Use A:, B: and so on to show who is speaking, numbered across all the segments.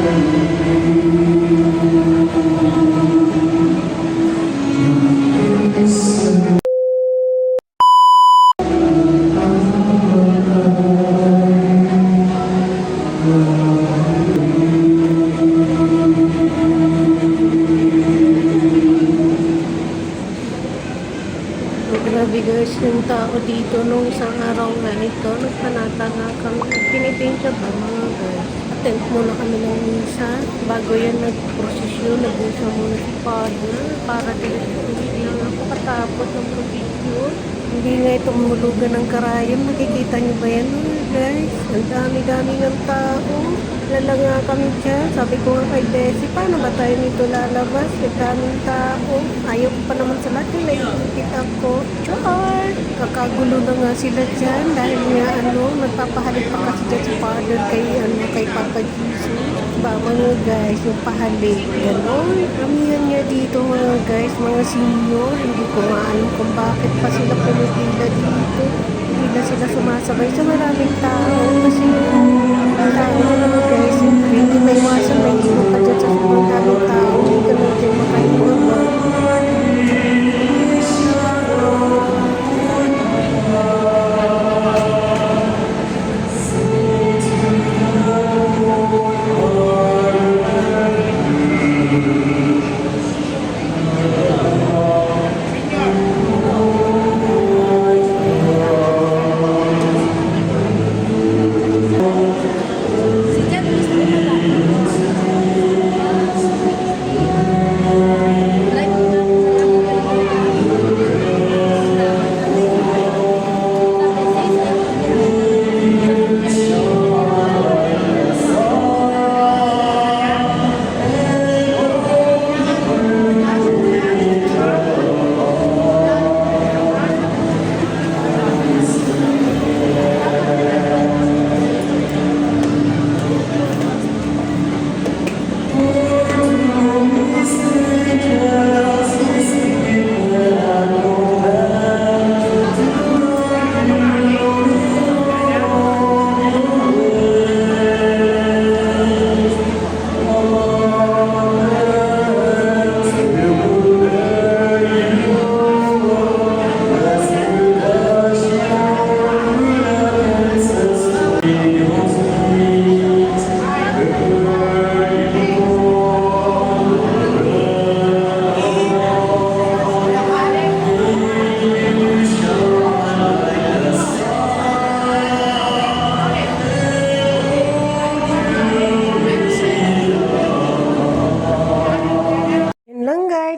A: Grabe guys, yung tao dito nung isang araw na ito, nagpanata nga kami. Pinitensya ba mga guys? Attend muna kami ng misa. Bago yan nag-prosesyon, nag-usa muna si Father para hindi lang ako katapos ng prosesyon. Hindi nga ito mahulugan ng karayom. Nakikita niyo ba yan mga guys? Ang dami-dami ng tao. Lala nga kami dyan. Sabi ko nga kay Desi, paano ba tayo nito lalabas? Ang daming tao. Ayaw ko pa naman sa lahat. Naikipit ako. Char! Kakagulo na nga sila dyan. Dahil nga nagpapahalik pa kasi dyan si Father kay Papa Jesus. Ba mga guys, yung pahalik. Ganon. Kamihan niya dito mga guys, mga senior. Hindi ko nga alam kung bakit pa sila pumipila dito. Hindi na sila sumasabay sa maraming tao. Kasi tao mga guys, hindi may iwasan, may ino ka dyan sa sobrang daming tao. Hindi ka na dyan makahinga ba?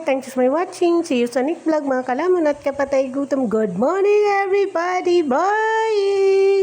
A: Thanks for watching. See you sa next vlog mga kalaman at kapatay gutom. Good morning everybody. Bye!